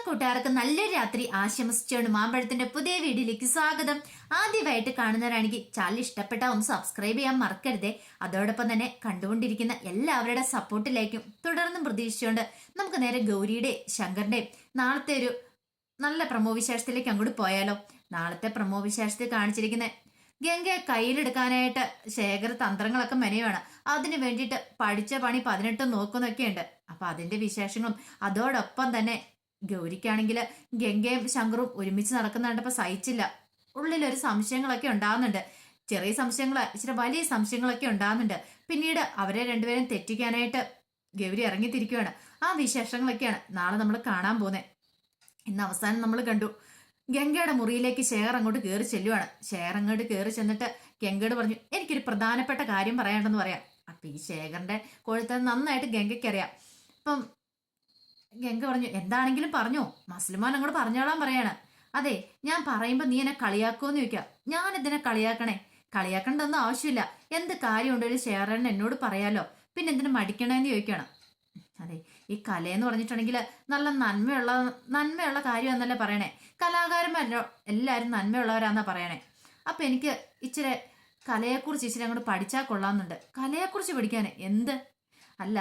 കൂട്ടുകാർക്ക് നല്ലൊരു രാത്രി ആശംസിച്ചുകൊണ്ട് മാമ്പഴത്തിന്റെ പുതിയ വീഡിയോയിലേക്ക് സ്വാഗതം. ആദ്യമായിട്ട് കാണുന്നവരാണെങ്കിൽ ചാനൽ ഇഷ്ടപ്പെട്ട ഒന്ന് സബ്സ്ക്രൈബ് ചെയ്യാൻ മറക്കരുതേ. അതോടൊപ്പം തന്നെ കണ്ടുകൊണ്ടിരിക്കുന്ന എല്ലാവരുടെ സപ്പോർട്ടിലേക്കും തുടർന്നും പ്രതീക്ഷിച്ചുകൊണ്ട് നമുക്ക് നേരെ ഗൗരിയുടെ ശങ്കറിന്റെയും നാളത്തെ ഒരു നല്ല പ്രമോ വിശേഷത്തിലേക്ക് അങ്ങോട്ട് പോയാലോ. നാളത്തെ പ്രമോ വിശേഷത്തിൽ കാണിച്ചിരിക്കുന്ന ഗംഗയെ കയ്യിലെടുക്കാനായിട്ട് ശേഖർ തന്ത്രങ്ങളൊക്കെ മെനയുവാണ്. അതിനു വേണ്ടിയിട്ട് പഠിച്ച പണി 18 നോക്കുന്നൊക്കെയുണ്ട്. അപ്പൊ അതിന്റെ വിശേഷങ്ങളും അതോടൊപ്പം തന്നെ ഗൗരിക്കാണെങ്കിൽ ഗംഗയും ശങ്കറും ഒരുമിച്ച് നടക്കുന്നുണ്ടപ്പോ സഹിച്ചില്ല. ഉള്ളിലൊരു സംശയങ്ങളൊക്കെ ഉണ്ടാകുന്നുണ്ട്. ചെറിയ സംശയങ്ങൾ, ഇച്ചിരി വലിയ സംശയങ്ങളൊക്കെ ഉണ്ടാകുന്നുണ്ട്. പിന്നീട് അവരെ രണ്ടുപേരും തെറ്റിക്കാനായിട്ട് ഗൗരി ഇറങ്ങിത്തിരിക്കുകയാണ്. ആ വിശേഷങ്ങളൊക്കെയാണ് നാളെ നമ്മൾ കാണാൻ പോകുന്നത്. ഇന്ന് അവസാനം നമ്മൾ കണ്ടു ഗംഗയുടെ മുറിയിലേക്ക് ശേഖർ അങ്ങോട്ട് കയറി ചെല്ലുവാണ്. ശേഖർ അങ്ങോട്ട് കയറി ചെന്നിട്ട് ഗംഗയോട് പറഞ്ഞു, എനിക്കൊരു പ്രധാനപ്പെട്ട കാര്യം പറയാനുണ്ടെന്ന് പറയാം. അപ്പൊ ഈ ശേഖറിന്റെ കൊഴുത്ത നന്നായിട്ട് ഗംഗയ്ക്ക് അറിയാം. അപ്പം ഗംഗ പറഞ്ഞു, എന്താണെങ്കിലും പറഞ്ഞോ, മസ്ലിമാൻ അങ്ങോട്ട് പറഞ്ഞോളാൻ പറയാണ്. അതെ, ഞാൻ പറയുമ്പോ നീ എന്നെ കളിയാക്കുമെന്ന് ചോദിക്കാം. ഞാൻ ഇതിനെ കളിയാക്കണേ? കളിയാക്കണ്ടെന്നും ആവശ്യമില്ല. എന്ത് കാര്യം ഉണ്ടെങ്കിലും ശേഖരൻ എന്നോട് പറയാലോ, പിന്നെ എന്തിനു മടിക്കണേന്ന് ചോദിക്കണം. അതെ, ഈ കലയെന്ന് പറഞ്ഞിട്ടുണ്ടെങ്കിൽ നല്ല നന്മയുള്ള കാര്യം എന്നല്ലേ പറയണേ. കലാകാരന്മാരോ എല്ലാവരും നന്മയുള്ളവരാന്നാ പറയണേ. അപ്പൊ എനിക്ക് ഇച്ചിരി കലയെക്കുറിച്ച് ഇച്ചിരി അങ്ങോട്ട് പഠിച്ചാൽ കൊള്ളാമെന്നുണ്ട്. കലയെക്കുറിച്ച് പഠിക്കാന് എന്ത്? അല്ല,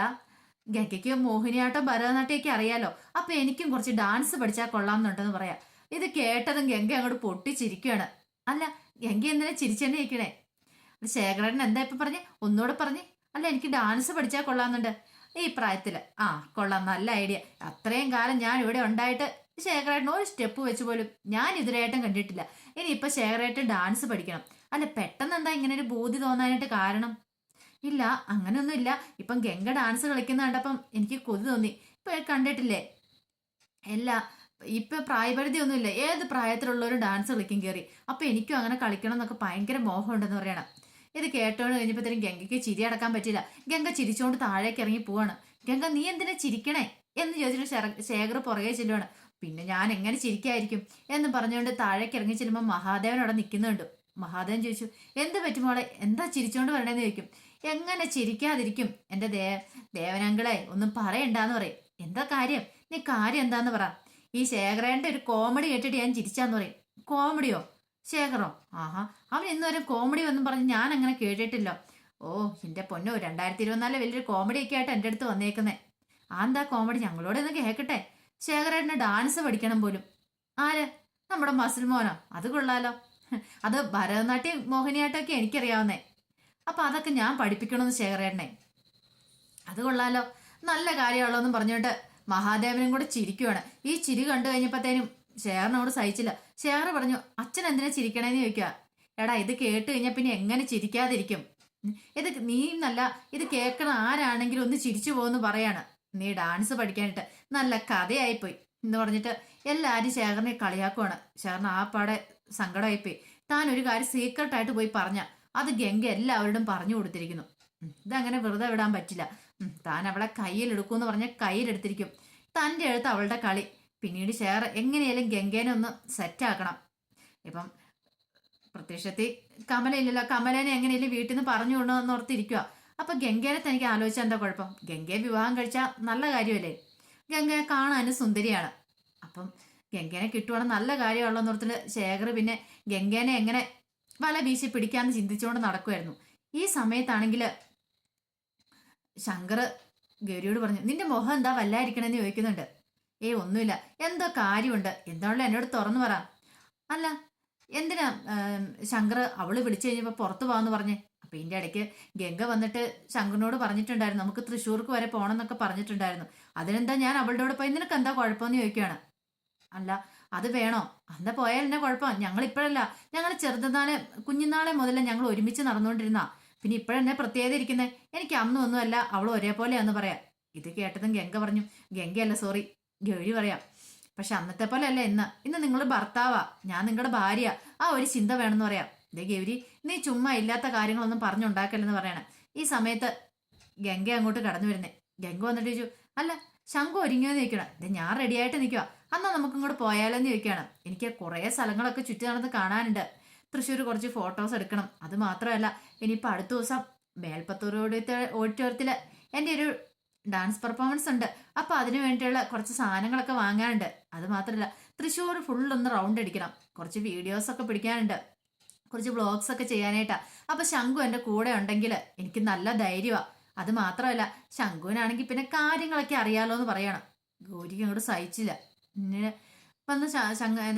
ഗംഗയ്ക്ക് മോഹിനിയാട്ടം ഭരതനാട്യമൊക്കെ അറിയാലോ. അപ്പൊ എനിക്കും കുറച്ച് ഡാൻസ് പഠിച്ചാൽ കൊള്ളാമെന്നുണ്ടെന്ന് പറയാം. ഇത് കേട്ടതും ഗംഗ അങ്ങോട്ട് പൊട്ടിച്ചിരിക്കുകയാണ്. അല്ല, ഗംഗ എന്തിനാ ചിരിച്ചെന്നെ ഇരിക്കണേ? ശേഖരൻ എന്താ ഇപ്പൊ പറഞ്ഞേ? ഒന്നുകൂടെ പറഞ്ഞേ. അല്ല, എനിക്ക് ഡാൻസ് പഠിച്ചാൽ കൊള്ളാമെന്നുണ്ട് ഈ പ്രായത്തില്. ആ, കൊള്ളാം, നല്ല ഐഡിയ. അത്രയും കാലം ഞാൻ ഇവിടെ ഉണ്ടായിട്ട് ശേഖരേട്ടൻ ഒരു സ്റ്റെപ്പ് വെച്ച് പോലും ഞാൻ ഇതിനായിട്ടും കണ്ടിട്ടില്ല. ഇനി ഇപ്പൊ ശേഖരേട്ടൻ ഡാൻസ് പഠിക്കണം. അല്ല, പെട്ടെന്ന് എന്താ ഇങ്ങനെ ഒരു ബോധി തോന്നാനായിട്ട് കാരണം? ഇല്ല, അങ്ങനെയൊന്നും ഇല്ല. ഇപ്പം ഗംഗ ഡാൻസ് കളിക്കുന്ന കണ്ടപ്പം എനിക്ക് കൊതി തോന്നി. ഇപ്പൊ കണ്ടിട്ടില്ലേ, എല്ലാ ഇപ്പൊ പ്രായപരിധി ഒന്നുമില്ല, ഏത് പ്രായത്തിലുള്ളവരും ഡാൻസ് കളിക്കും കയറി. അപ്പൊ എനിക്കും അങ്ങനെ കളിക്കണം എന്നൊക്കെ ഭയങ്കര മോഹം ഉണ്ടെന്ന് പറയണം. ഇത് കേട്ടോണ്ട് കഴിഞ്ഞപ്പോഴത്തേനും ഗംഗയ്ക്ക് ചിരി അടക്കാൻ പറ്റില്ല. ഗംഗ ചിരിച്ചോണ്ട് താഴേക്ക് ഇറങ്ങി പോവാണ്. ഗംഗ, നീ എന്തിനാ ചിരിക്കണേ എന്ന് ചോദിച്ചിട്ട് ശേഖർ പുറകെ ചെല്ലുവാണ്. പിന്നെ ഞാൻ എങ്ങനെ ചിരിക്കായിരിക്കും എന്ന് പറഞ്ഞുകൊണ്ട് താഴേക്ക് ഇറങ്ങി ചെല്ലുമ്പോൾ മഹാദേവൻ അവിടെ നിൽക്കുന്നുണ്ട്. മഹാദേവൻ ചോദിച്ചു, എന്ത് പറ്റുമോളെ, എന്താ ചിരിച്ചോണ്ട് വരണേന്ന് ചോദിക്കും. എങ്ങനെ ചിരിക്കാതിരിക്കും എന്റെ ദേവനങ്കളെ, ഒന്നും പറയണ്ടെന്ന് പറയും. എന്താ കാര്യം? നീ കാര്യം എന്താന്ന് പറ. ഈ ശേഖരന്റെ ഒരു കോമഡി കേട്ടിട്ട് ഞാൻ ചിരിച്ചാന്ന് പറയും. കോമഡിയോ? ശേഖറോ? ആഹാ, അവൻ ഇന്നുവരെ കോമഡി ഒന്നും പറഞ്ഞ് ഞാൻ അങ്ങനെ കേട്ടിട്ടില്ല. ഓ എന്റെ പൊന്നോ, 2024 വലിയൊരു കോമഡി ഒക്കെ ആയിട്ട് എൻ്റെ അടുത്ത് വന്നേക്കുന്നേ. ആ, എന്താ കോമഡി? ഞങ്ങളോട് ഒന്ന് കേൾക്കട്ടെ. ശേഖരേട്ടന് ഡാൻസ് പഠിക്കണം പോലും. ആര്? നമ്മുടെ മസിൽ മോനോ? അത് കൊള്ളാലോ. അത് ഭരതനാട്യം മോഹിനിയാട്ടം ഒക്കെ എനിക്കറിയാവുന്നേ. അപ്പൊ അതൊക്കെ ഞാൻ പഠിപ്പിക്കണമെന്ന് ശേഖരേട്ടനെ. അത് കൊള്ളാലോ, നല്ല കാര്യമുള്ളതെന്നും പറഞ്ഞിട്ട് മഹാദേവനും കൂടെ ചിരിക്കുവാണ്. ഈ ചിരി കണ്ടു കഴിഞ്ഞപ്പോഴത്തേനും ശേഖറിനോട് സഹിച്ചില്ല. ശേഖർ പറഞ്ഞു, അച്ഛൻ എന്തിനാ ചിരിക്കണേന്ന് ചോദിക്കുക. എടാ, ഇത് കേട്ട് കഴിഞ്ഞാൽ പിന്നെ എങ്ങനെ ചിരിക്കാതിരിക്കും? ഇത് നീ നല്ല, ഇത് കേൾക്കണ ആരാണെങ്കിലും ഒന്ന് ചിരിച്ചു പോകുന്നു പറയാണ്. നീ ഡാൻസ് പഠിക്കാനിട്ട് നല്ല കഥയായിപ്പോയി എന്ന് പറഞ്ഞിട്ട് എല്ലാരും ശേഖറിനെ കളിയാക്കുവാണ്. ശേഖറിന് ആ പാടെ സങ്കടമായിപ്പോയി. താൻ ഒരു കാര്യം സീക്രട്ടായിട്ട് പോയി പറഞ്ഞ അത് ഗംഗ എല്ലാവരോടും പറഞ്ഞു കൊടുത്തിരിക്കുന്നു. ഇതങ്ങനെ വെറുതെ വിടാൻ പറ്റില്ല. താൻ അവളെ കയ്യിലെടുക്കൂന്ന് പറഞ്ഞ കയ്യിലെടുത്തിരിക്കും. തൻ്റെ അടുത്ത് അവളുടെ കളി. പിന്നീട് ശേഖർ എങ്ങനെയാലും ഗംഗേനെ ഒന്ന് സെറ്റാക്കണം. ഇപ്പം പ്രത്യക്ഷത്തിൽ കമല ഇല്ലല്ലോ, കമലേനെ എങ്ങനെയാലും വീട്ടിൽ നിന്ന് പറഞ്ഞു കൊണ്ടുവന്ന് ഓർത്തിരിക്കുക. അപ്പൊ ഗംഗേനെ തനിക്ക് ആലോചിച്ചാൽ എന്താ കുഴപ്പം? ഗംഗയെ വിവാഹം കഴിച്ചാൽ നല്ല കാര്യമല്ലേ? ഗംഗയെ കാണാനും സുന്ദരിയാണ്. അപ്പം ഗംഗേനെ കിട്ടുവാണെങ്കിൽ നല്ല കാര്യമുള്ളതെന്ന് ഓർത്തിട്ട് ശേഖർ പിന്നെ ഗംഗേനെ എങ്ങനെ വല വീശി പിടിക്കാന്ന് ചിന്തിച്ചുകൊണ്ട് നടക്കുമായിരുന്നു. ഈ സമയത്താണെങ്കിൽ ശങ്കർ ഗൗരിയോട് പറഞ്ഞു, നിന്റെ മുഖം എന്താ വല്ലായിരിക്കണെന്ന് ചോദിക്കുന്നുണ്ട്. ഒന്നുമില്ല, എന്തോ കാര്യമുണ്ട്, എന്താണല്ലോ എന്നോട് തുറന്നു പറ. അല്ല, എന്തിനാ ശങ്കർ അവള് വിളിച്ചു കഴിഞ്ഞപ്പോ പുറത്തു പോകാന്ന് പറഞ്ഞേ? അപ്പൊ ഇതിന്റെ ഇടയ്ക്ക് ഗംഗ വന്നിട്ട് ശങ്കറിനോട് പറഞ്ഞിട്ടുണ്ടായിരുന്നു, നമുക്ക് തൃശ്ശൂർക്ക് വരെ പോകണം എന്നൊക്കെ പറഞ്ഞിട്ടുണ്ടായിരുന്നു. അതിനെന്താ ഞാൻ അവളുടെ കൂടെ പോയി, നിനക്ക് എന്താ കുഴപ്പമെന്ന് ചോദിക്കുകയാണ്. അല്ല, അത് വേണോ? എന്താ പോയാൽ എന്നെ കുഴപ്പം? ഞങ്ങൾ ഇപ്പോഴല്ല, ഞങ്ങൾ കുഞ്ഞുനാളെ മുതലേ ഞങ്ങൾ ഒരുമിച്ച് നടന്നുകൊണ്ടിരുന്ന. പിന്നെ ഇപ്പോഴെന്നെ പ്രത്യേകത ഇരിക്കുന്നത്, എനിക്ക് അന്നും ഒന്നുമല്ല അവൾ ഒരേപോലെയാന്ന് പറയാം. ഇത് കേട്ടതും ഗംഗ പറഞ്ഞു, ഗംഗയല്ല സോറി ഗൗരി പറയാം. പക്ഷെ അന്നത്തെ പോലെ അല്ല ഇന്ന് നിങ്ങൾ ഭർത്താവാ, ഞാൻ നിങ്ങളുടെ ഭാര്യ. ആ ഒരു ചിന്ത വേണമെന്ന് പറയാം. ഇതേ ഗൗരി, നീ ചുമ്മാ ഇല്ലാത്ത കാര്യങ്ങളൊന്നും പറഞ്ഞുണ്ടാക്കല്ലെന്ന് പറയണം. ഈ സമയത്ത് ഗംഗ അങ്ങോട്ട് കടന്നു വരുന്നേ. ഗംഗ വന്നിട്ട് ചോദിച്ചു, അല്ല ശംഖു ഒരുങ്ങിയോന്ന് ചോദിക്കണം. ഇത് ഞാൻ റെഡിയായിട്ട് നിൽക്കുക, അന്നാ നമുക്ക് ഇങ്ങോട്ട് പോയാലോന്ന് ചോദിക്കുകയാണ്. എനിക്ക് കുറേ സ്ഥലങ്ങളൊക്കെ ചുറ്റി നടന്ന് കാണാനുണ്ട്. തൃശ്ശൂർ കുറച്ച് ഫോട്ടോസ് എടുക്കണം. അത് മാത്രമല്ല, ഇനിയിപ്പോൾ അടുത്ത ദിവസം മേൽപ്പത്തൂർ ഓഡിറ്റോറിയത്തിൽ എൻ്റെ ഒരു ഡാൻസ് പെർഫോമൻസ് ഉണ്ട്. അപ്പൊ അതിനു വേണ്ടിയുള്ള കുറച്ച് സാധനങ്ങളൊക്കെ വാങ്ങാനുണ്ട്. അത് മാത്രമല്ല, തൃശ്ശൂർ ഫുൾ ഒന്ന് റൗണ്ട് അടിക്കണം. കുറച്ച് വീഡിയോസ് ഒക്കെ പിടിക്കാനുണ്ട്. കുറച്ച് വ്ളോഗ്സ് ഒക്കെ ചെയ്യാനായിട്ടാ. അപ്പൊ ശംഖു എന്റെ കൂടെ ഉണ്ടെങ്കിൽ എനിക്ക് നല്ല ധൈര്യമാ. അത് മാത്രമല്ല, ശംഖുവിനാണെങ്കിൽ പിന്നെ കാര്യങ്ങളൊക്കെ അറിയാലോ എന്ന് പറയണം. ഗൗരിക്ക് അങ്ങോട്ട് സഹിച്ചില്ല. പിന്നെ വന്ന്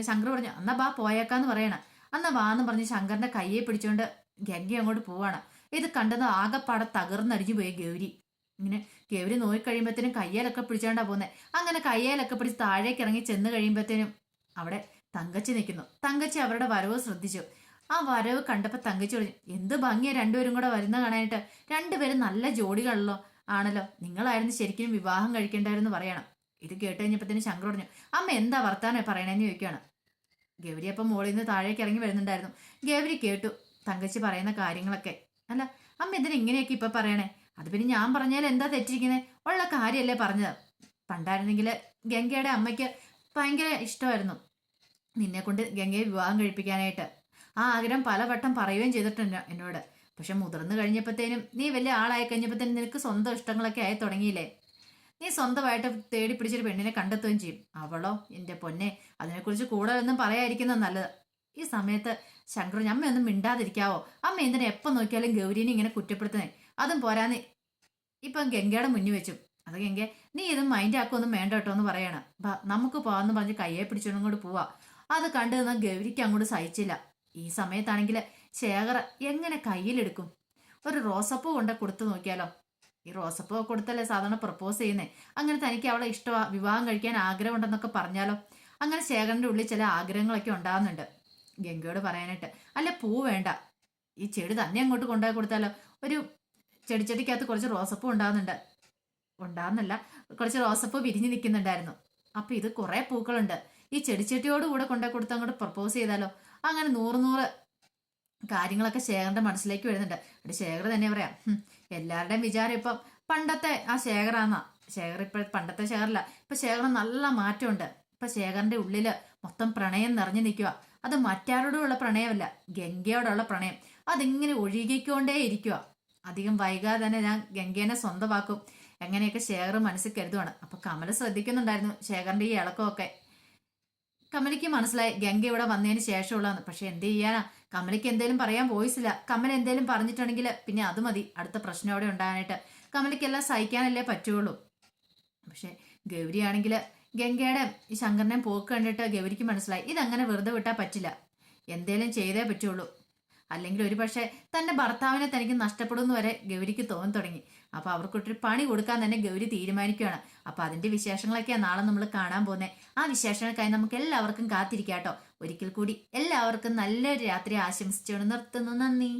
ശങ്കർ പറഞ്ഞു, എന്നാ ബാ പോയേക്കാന്ന് പറയണം. എന്നാ വാന്ന് പറഞ്ഞ് ശങ്കറിന്റെ കയ്യെ പിടിച്ചോണ്ട് ഗംഗ അങ്ങോട്ട് പോവാണ്. ഇത് കണ്ടെന്ന് ആകെപ്പാടെ തകർന്നടിഞ്ഞു പോയി ഗൗരി. ഇങ്ങനെ ഗൗരി നോക്കിക്കഴിയുമ്പോഴത്തേനും കയ്യേലൊക്കെ പിടിച്ചോണ്ടാ പോകുന്നത്. അങ്ങനെ കയ്യേലൊക്കെ പിടിച്ച് താഴേക്ക് ഇറങ്ങി ചെന്ന് കഴിയുമ്പോഴത്തേനും അവിടെ തങ്കച്ചി നിൽക്കുന്നു. തങ്കച്ചി അവരുടെ വരവ് ശ്രദ്ധിച്ചു. ആ വരവ് കണ്ടപ്പോൾ തങ്കച്ചി പറഞ്ഞു, എന്ത് ഭംഗിയാ രണ്ടുപേരും കൂടെ വരുന്ന കാണാനായിട്ട്. രണ്ടുപേരും നല്ല ജോഡികളല്ലോ ആണല്ലോ. നിങ്ങളായിരുന്നു ശരിക്കും വിവാഹം കഴിക്കേണ്ടായിരുന്നു പറയണം. ഇത് കേട്ട് കഴിഞ്ഞപ്പോഴത്തേനും ശങ്കർ പറഞ്ഞു, അമ്മ എന്താ വർത്താനം പറയണേന്ന് ചോദിക്കുകയാണ്. ഗൗരി അപ്പം മോളിൽ നിന്ന് താഴേക്ക് ഇറങ്ങി വരുന്നുണ്ടായിരുന്നു. ഗൗരി കേട്ടു തങ്കച്ചി പറയുന്ന കാര്യങ്ങളൊക്കെ. അല്ല അമ്മ എന്തിനാ ഇങ്ങനെയൊക്കെ ഇപ്പൊ പറയണേ? അത് പിന്നെ ഞാൻ പറഞ്ഞാൽ എന്താ തെറ്റിരിക്കുന്നത്? ഉള്ള കാര്യമല്ലേ പറഞ്ഞത്. പണ്ടായിരുന്നെങ്കിൽ ഗംഗയുടെ അമ്മയ്ക്ക് ഭയങ്കര ഇഷ്ടമായിരുന്നു നിന്നെ കൊണ്ട് ഗംഗയെ വിവാഹം കഴിപ്പിക്കാനായിട്ട്. ആ ആഗ്രഹം പലവട്ടം പറയുകയും ചെയ്തിട്ടുണ്ട് എന്നോട്. പക്ഷെ മുതിർന്നു കഴിഞ്ഞപ്പോഴത്തേനും, നീ വലിയ ആളായി കഴിഞ്ഞപ്പോഴത്തേനും നിനക്ക് സ്വന്തം ഇഷ്ടങ്ങളൊക്കെ ആയി തുടങ്ങിയില്ലേ. നീ സ്വന്തമായിട്ട് തേടി പിടിച്ചൊരു പെണ്ണിനെ കണ്ടെത്തുകയും ചെയ്യും. അവളോ എന്റെ പൊന്നെ, അതിനെക്കുറിച്ച് കൂടുതലൊന്നും പറയാതിരിക്കുന്നത് നല്ലത്. ഈ സമയത്ത് ശങ്കർ, അമ്മയൊന്നും മിണ്ടാതിരിക്കാവോ? അമ്മ എന്തിനാ എപ്പം നോക്കിയാലും ഗൗരീനെ ഇങ്ങനെ കുറ്റപ്പെടുത്തുന്നേ? അതും പോരാന്ന് ഇപ്പം ഗംഗയുടെ മുന്നിൽ വെച്ചു. അത് ഗംഗ, നീ ഇതും മൈൻഡ് ആക്കുമൊന്നും വേണ്ട കേട്ടോ എന്ന് പറയണം. നമുക്ക് പോവാന്ന് പറഞ്ഞ് കയ്യെ പിടിച്ചോണ്ടും കൂടി പോവാ. അത് കണ്ടു നിന്ന ഗൗരിക്ക് അങ്ങോട്ട് സഹിച്ചില്ല. ഈ സമയത്താണെങ്കിൽ ശേഖർ എങ്ങനെ കയ്യിലെടുക്കും? ഒരു റോസപ്പൂ കൊണ്ട് കൊടുത്തു നോക്കിയാലോ? ഈ റോസപ്പൂ കൊടുത്തല്ലേ സാധാരണ പ്രപ്പോസ് ചെയ്യുന്നേ. അങ്ങനെ തനിക്ക് അവളെ ഇഷ്ടമാ, വിവാഹം കഴിക്കാൻ ആഗ്രഹം ഉണ്ടെന്നൊക്കെ പറഞ്ഞാലോ? അങ്ങനെ ശേഖരന്റെ ഉള്ളിൽ ചില ആഗ്രഹങ്ങളൊക്കെ ഉണ്ടാകുന്നുണ്ട്. ഗംഗയോട് പറയാനായിട്ട്, അല്ല പൂ വേണ്ട, ഈ ചെടി തന്നെ അങ്ങോട്ട് കൊണ്ടുപോയി കൊടുത്താലോ? ഒരു ചെടിച്ചെടിക്കകത്ത് കുറച്ച് റോസപ്പൂ ഉണ്ടാകുന്നല്ല, കുറച്ച് റോസപ്പൂ വിരിഞ്ഞു നിൽക്കുന്നുണ്ടായിരുന്നു. അപ്പൊ ഇത് കുറെ പൂക്കളുണ്ട്, ഈ ചെടിച്ചട്ടിയോട് കൂടെ കൊണ്ടുപോയി കൊടുത്ത് അങ്ങോട്ട് പ്രപ്പോസ് ചെയ്താലോ? അങ്ങനെ നൂറ് കാര്യങ്ങളൊക്കെ ശേഖരന്റെ മനസ്സിലേക്ക് വരുന്നുണ്ട്. അവിടെ ശേഖർ തന്നെ പറയാം, എല്ലാവരുടെയും വിചാരം ഇപ്പം പണ്ടത്തെ ആ ശേഖറാന്നാ. ശേഖർ ഇപ്പൊ പണ്ടത്തെ ശേഖരല്ല. ഇപ്പൊ ശേഖർ നല്ല മാറ്റമുണ്ട്. ഇപ്പൊ ശേഖരന്റെ ഉള്ളില് മൊത്തം പ്രണയം നിറഞ്ഞു നിൽക്കുക. അത് മറ്റാരോടുള്ള പ്രണയമല്ല, ഗംഗയോടുള്ള പ്രണയം. അതിങ്ങനെ ഒഴുകിക്കൊണ്ടേ ഇരിക്കുക. അധികം വൈകാതെ തന്നെ ഞാൻ ഗംഗേനെ സ്വന്തമാക്കും, എങ്ങനെയൊക്കെ ശേഖർ മനസ്സിൽ കരുതുവാണ്. അപ്പൊ കമല ശ്രദ്ധിക്കുന്നുണ്ടായിരുന്നു ശേഖരന്റെ ഈ ഇളക്കമൊക്കെ. കമലയ്ക്ക് മനസ്സിലായി ഗംഗ ഇവിടെ വന്നതിന് ശേഷമുള്ളതാണ്. പക്ഷെ എന്ത് ചെയ്യാനാ, കമലയ്ക്ക് എന്തേലും പറയാൻ വോയിസില്ല. കമല എന്തേലും പറഞ്ഞിട്ടുണ്ടെങ്കിൽ പിന്നെ അത് മതി അടുത്ത പ്രശ്നം അവിടെ ഉണ്ടാകാനായിട്ട്. കമലയ്ക്കെല്ലാം സഹിക്കാനല്ലേ പറ്റുള്ളൂ. പക്ഷെ ഗൗരി ആണെങ്കിൽ ഗംഗയുടെ ഈ ശങ്കരനെ പോക്ക് കണ്ടിട്ട് ഗൗരിക്ക് മനസ്സിലായി ഇതങ്ങനെ വെറുതെ വിട്ടാൽ പറ്റില്ല, എന്തേലും ചെയ്തേ പറ്റുള്ളൂ. അല്ലെങ്കിൽ ഒരു പക്ഷേ തന്റെ ഭർത്താവിനെ തനിക്ക് നഷ്ടപ്പെടുന്നു വരെ ഗൗരിക്ക് തോന്നി തുടങ്ങി. അപ്പൊ അവർക്കൊട്ടൊരു പണി കൊടുക്കാൻ തന്നെ ഗൗരി തീരുമാനിക്കുകയാണ്. അപ്പൊ അതിന്റെ വിശേഷങ്ങളൊക്കെയാണ് നാളെ നമ്മൾ കാണാൻ പോകുന്നത്. ആ വിശേഷങ്ങൾക്കായി നമുക്ക് എല്ലാവർക്കും കാത്തിരിക്കാട്ടോ. ഒരിക്കൽ കൂടി എല്ലാവർക്കും നല്ലൊരു രാത്രി ആശംസിച്ചുകൊണ്ട് നിർത്തുന്നു. നന്ദി.